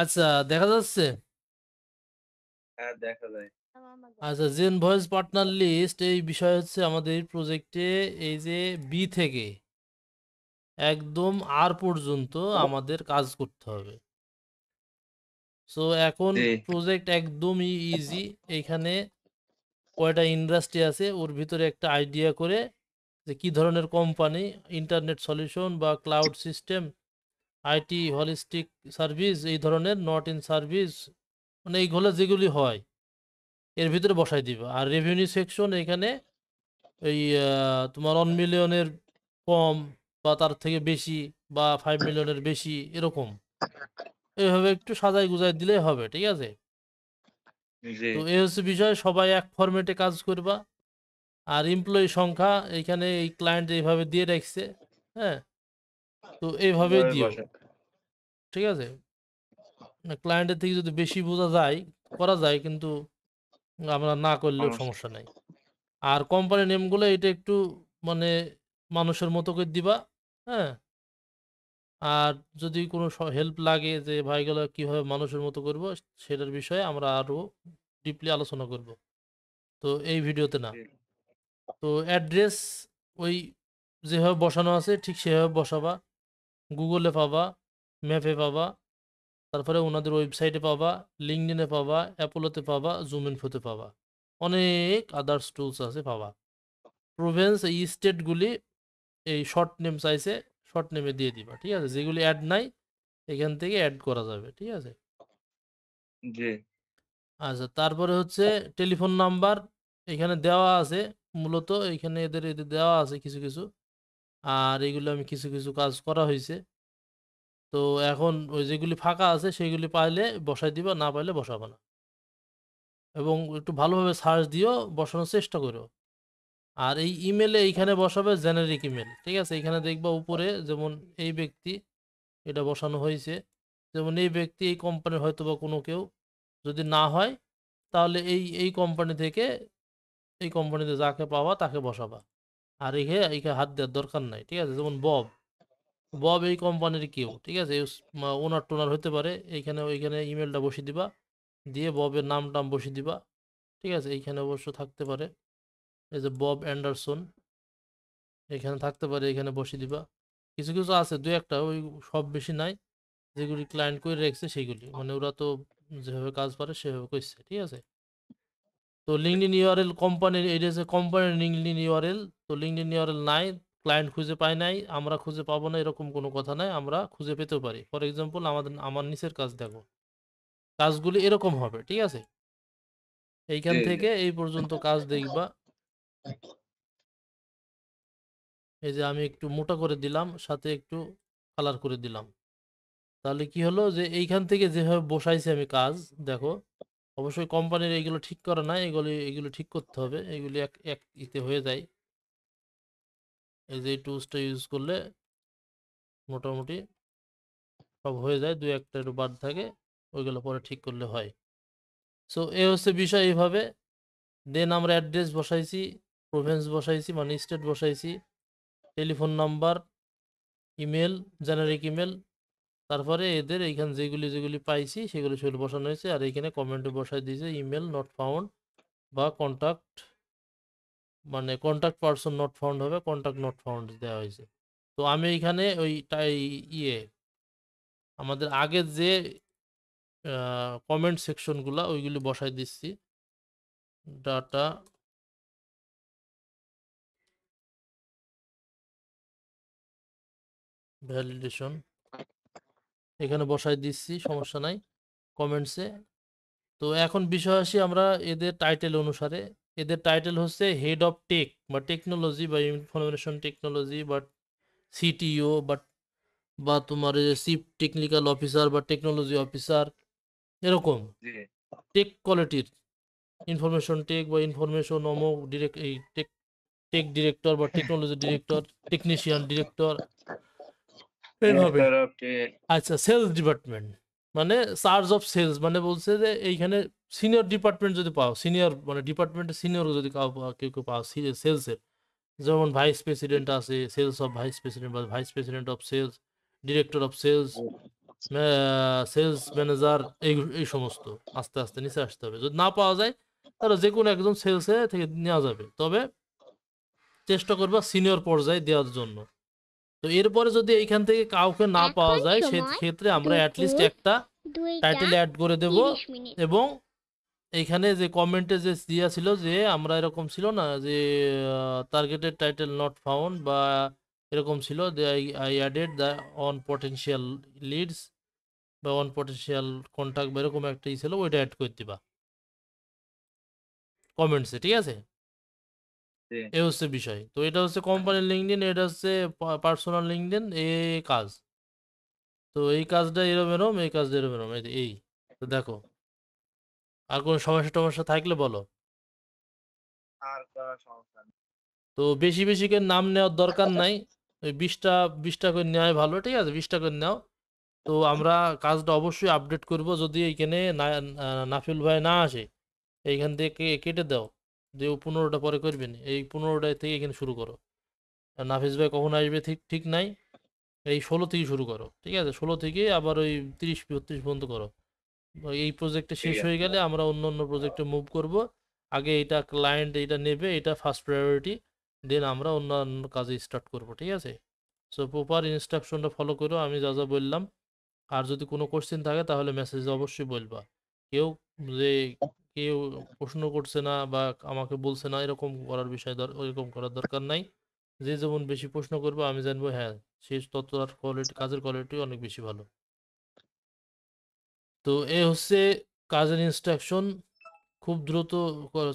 আচ্ছা, দেখা যাচ্ছে? হ্যাঁ, দেখা যায়। আচ্ছা, জেন ভয়েস পার্টনার লিস্ট এই বিষয় হচ্ছে আমাদের প্রজেক্টে এই যে বি থেকে একদম আর পর্যন্ত আমাদের কাজ করতে হবে। সো এখন জি, প্রজেক্ট একদমই ইজি। এইখানে কয়টা ইন্ডাস্ট্রি আছে ওর ভিতরে একটা আইডিয়া করে যে কি ধরনের কোম্পানি, ইন্টারনেট সলিউশন বা cloud system, IT holistic service, এই ধরনের নট ইন সার্ভিস, মানে এইগুলো যেগুলি হয় এর ভিতরে বসাই দিবা। আর রেভিনিউ সেকশন এখানে এই তোমার 1 মিলিয়নের কম বা তার থেকে বেশি বা 5 মিলিয়নের বেশি এরকম এইভাবে একটু সাজাই গুজাই দিলেই হবে, ঠিক আছে? জি, তো এই হচ্ছে বিষয়, সবাই এক ফরম্যাটে কাজ করবা। আর এমপ্লয়ি সংখ্যা এইখানে এই ক্লায়েন্ট এইভাবে দিয়ে রাখছে, হ্যাঁ? তো এইভাবে এভাবে দিও, বসে। ঠিক আছে? ক্লায়েন্টের থেকে যদি বেশি বোঝা যায় করা যায়, কিন্তু আমরা না করলেও সমস্যা সমস্যা নাই। আর কোম্পানি নেমগুলো এটা একটু মানে মানুষের মতো করে দিবা, হ্যাঁ? আর যদি কোনো হেল্প লাগে যে ভাই এগুলো কিভাবে মানুষের মতো করব, সেটার বিষয়ে আমরা আরো ডিপলি আলোচনা করব, তো এই ভিডিওতে না। জি, তো অ্যাড্রেস ওই যেভাবে বসানো আছে ঠিক সেভাবে বসাবা। গুগলে পাবা, ম্যাপে পাবা, তারপরে ওনাদের ওয়েবসাইটে পাবা, লিঙ্কডইনে পাবা, অ্যাপোলোতে পাবা, জুম ইনফোতে পাবা, অনেক আদার্স টুলস আছে পাবা। প্রভিন্স এই স্টেটগুলি এই শর্ট নেম চাইছে, শর্ট নেমে দিয়ে দিবা, ঠিক আছে? যেগুলি অ্যাড নাই এখান থেকে অ্যাড করা যাবে, ঠিক আছে? জি, আচ্ছা, তারপরে হচ্ছে টেলিফোন নাম্বার এখানে দেওয়া আছে। মূলত এখানে এদের দেওয়া আছে কিছু কিছু। আর এগুলো আমি কিছু কিছু কাজ করা হয়েছে। তো এখন ওই যেগুলি ফাঁকা আছে সেগুলি পাইলে বসাই দিবা, না পাইলে বসাবা না। এবং একটু ভালোভাবে সার্চ দিও, বসানোর চেষ্টা করো। আর এই ইমেলে এইখানে বসাবে জেনারিক ইমেল, ঠিক আছে? এখানে দেখবা উপরে যেমন এই ব্যক্তি, এটা বসানো হয়েছে। যেমন এই ব্যক্তি এই কোম্পানির হয়তো বা কোনো কেউ, যদি না হয় তাহলে এই কোম্পানি থেকে এই কোম্পানিতে যাকে পাওয়া তাকে বসাবা। আর এখানে হাত দেওয়ার দরকার নাই, ঠিক আছে? যেমন বব, বব এই কোম্পানির কেউ, ঠিক আছে? ওনার টোনার হতে পারে। এইখানে ওইখানে ইমেলটা বসিয়ে দিবা, দিয়ে ববের নাম টাম বসিয়ে দিবা, ঠিক আছে? এইখানে অবশ্য থাকতে পারে এই যে বব অ্যান্ডারসন, এখানে থাকতে পারে, এখানে বসিয়ে দিবা। কিছু কিছু আছে দু একটা, ওই সব বেশি নাই। যেগুলি ক্লায়েন্ট করে রেখেছে সেইগুলি, মানে ওরা তো যেভাবে কাজ পারে সেভাবে করছে, ঠিক আছে? তো লিঙ্কডইন ইউআরএল কোম্পানির, এটা হচ্ছে কোম্পানির লিঙ্কডইন ইউআরএল। তো লিঙ্কডইন ইউআরএল নাই, ক্লায়েন্ট খুঁজে পায় নাই, আমরা খুঁজে পাবো না এরকম কোনো কথা নাই, আমরা খুঁজে পেতেও পারি। ফর এক্সাম্পল আমার নিচের কাজ দেখো, কাজগুলি এরকম হবে, ঠিক আছে? এইখান জি, জি, থেকে এই পর্যন্ত কাজ দেখবা। এই যে আমি একটু মোটা করে দিলাম, সাথে একটু কালার করে দিলাম। তাহলে কি হলো যে এইখান থেকে যেভাবে বসাইছি আমি কাজ, দেখো। অবশ্যই কোম্পানির এইগুলো ঠিক করা নাই, এগুলো ঠিক করতে হবে। এগুলি এক এক ইতে হয়ে যায়। এই যে এই টুলসটা ইউজ করলে মোটামুটি সব হয়ে যায়, ২-১টা একটু বাদ থাকে, ওইগুলো পরে ঠিক করলে হয়। সো এ হচ্ছে বিষয় এইভাবে। দেন আমরা অ্যাড্রেস বসাইছি, প্রভিন্স বসাইছি মানে স্টেট বসাইছি, telephone number, email, generic email, তারপরে এদের এইখানে যেগুলি পাইছি সেগুলো বসানো হয়েছে। আর এইখানে কমেন্টে বসাই দিয়েছে ইমেল নট ফাউন্ড বা কন্ট্যাক্ট, মানে কন্ট্যাক্ট পারসন নট ফাউন্ড হবে, কন্ট্যাক্ট নট ফাউন্ড দেওয়া হয়েছে। তো আমি এইখানে ওইটাই ইয়ে আমাদের আগের যে কমেন্ট সেকশনগুলা ওইগুলি বসাই দিচ্ছি। ডাটা ভ্যালিডেশন এখানে বসাই দিচ্ছি, সমস্যা নাই কমেন্টসে। তো এখন বিষয় আসি আমরা এদের টাইটেল অনুসারে। এদের টাইটেল হচ্ছে হেড অফ টেক বা টেকনোলজি বা ইনফরমেশন টেকনোলজি বা সিটিও বা তোমার চিফ টেকনিক্যাল অফিসার বা টেকনোলজি অফিসার, এরকম জি, টেক কোয়ালিটির, ইনফরমেশন টেক বা ইনফরমেশন অমুক ডিরেক্ট, এই টেক টেক ডিরেক্টর বা টেকনোলজি ডিরেক্টর, টেকনিশিয়ান ডিরেক্টর, এইভাবে। Director of tech. আচ্ছা, সেলস ডিপার্টমেন্ট মানে চার্জ অফ সেলস, মানে বলছে যে এইখানে সিনিয়র ডিপার্টমেন্ট যদি পাও, সিনিয়র মানে ডিপার্টমেন্টের সিনিয়র যদি কেউ কেউ পাও সেলসের, যেমন ভাইস প্রেসিডেন্ট আছে, সেলস অফ ভাইস প্রেসিডেন্ট বা vice president of sales, director of sales, sales manager এই সমস্ত আস্তে আস্তে নিচে আসতে হবে। যদি না পাওয়া যায় তাহলে যে কোনো একজন সেলসে থেকে নেওয়া যাবে, তবে চেষ্টা করবা সিনিয়র পর্যায়ে দেওয়ার জন্য। তো এরপরে যদি এইখান থেকে কাউকে না পাওয়া এখন যায় সময় সেক্ষেত্রে আমরা অ্যাটলিস্ট দুপুর একটা 2টা টাইটেল অ্যাড করে দেব 30 মিনিট। এবং এইখানে যে কমেন্টে যে দেওয়া ছিল যে আমরা এরকম ছিল না যে টার্গেটেড টাইটেল নট ফাউন্ড বা এরকম ছিল যে I added the on potential leads বা অন পটেনশিয়াল কন্ট্যাক্ট বা এরকম একটা ছিল, ওইটা অ্যাড করে দিবা কমেন্টসে, ঠিক আছে? জি এ হচ্ছে বিষয়। তো এটা হচ্ছে কোম্পানির লিঙ্কডইন, এটা হচ্ছে পার্সোনাল লিঙ্কডইন, কাজ। তো এই কাজটা এরম এরম, এই কাজটা এরম এরম, এই তো দেখো, আর কোনো সমস্যা টমস্যা থাকলে বলো। আর কোনো সমস্যা নেই। তো বেশি বেশি করে নাম নেওয়ার দরকার নাই, ওই 20টা করে নেওয়াই ভালো, ঠিক আছে? 20টা করে নাও। তো আমরা কাজটা অবশ্যই আপডেট করব, যদি এইখানে নাফিল ভাই না আসে এইখান থেকে কেটে দাও, যে ও 15টা পরে করবেন, এই 15টা থেকে এখানে শুরু করো। আর নাফিস ভাই কখন আসবে ঠিক ঠিক নাই, এই 16 থেকে শুরু করো, ঠিক আছে? 16 থেকে আবার ওই 30-32 পর্যন্ত করো। এই প্রজেক্টে ঠিক শেষ আছে হয়ে গেলে আমরা অন্য অন্য প্রজেক্টে মুভ করব। আগে এটা ক্লায়েন্ট এটা নেবে, এটা ফার্স্ট প্রায়োরিটি, দেন আমরা অন্যান্য কাজে স্টার্ট করব, ঠিক আছে? সো প্রপার ইনস্ট্রাকশনটা ফলো করো আমি যা যা বললাম। আর যদি কোনো কোশ্চেন থাকে তাহলে মেসেজে অবশ্যই বলবা। কেউ যে কেউ প্রশ্ন করছে না বা আমাকে বলছে না এরকম করার বিষয় ওইরকম করার দরকার নাই। যে যেমন বেশি প্রশ্ন করবো আমি জানবো, হ্যাঁ সে তত তার কোয়ালিটি, কাজের কোয়ালিটি অনেক বেশি ভালো। তো এ হচ্ছে কাজের ইনস্ট্রাকশন। খুব দ্রুত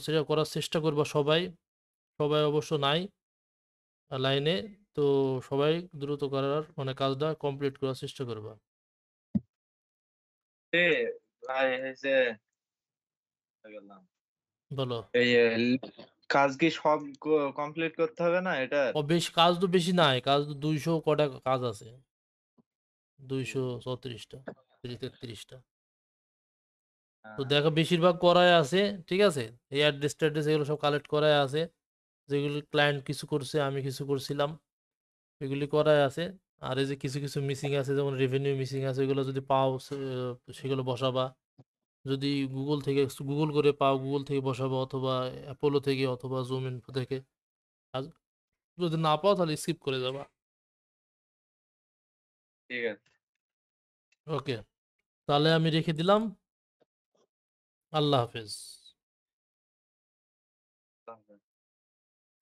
সেটা করার চেষ্টা করবা সবাই। সবাই অবশ্য নাই লাইনে, তো সবাই দ্রুত করার মানে কাজটা কমপ্লিট করার চেষ্টা করবা। এ ভাই হয়েছে গেলাম বলো। এই কাজ কি সব কমপ্লিট করতে হবে না এটা? বেশ কাজ তো বেশি নাই, কাজ তো 200 কটা কাজ আছে, 234টা, 33টা। তো দেখো বেশিরভাগ করাই আছে, ঠিক আছে? এই অ্যাড্রেস ট্যাড্রেস এগুলো সব কালেক্ট করাই আছে, যেগুলি ক্লায়েন্ট কিছু করছে আমি কিছু করছিলাম, এগুলি করাই আছে। আর এই যে কিছু কিছু মিসিং আছে, যেমন রেভিনিউ মিসিং আছে, ওইগুলো যদি পাও সেগুলো বসাবা। যদি গুগল থেকে গুগল করে পাও গুগল থেকে বসাবো, অথবা অ্যাপোলো থেকে অথবা জুম ইনফো থেকে। আর যদি না পাও তাহলে স্কিপ করে যাবা। ঠিক আছে। ওকে, তাহলে আমি রেখে দিলাম। আল্লাহ হাফেজ।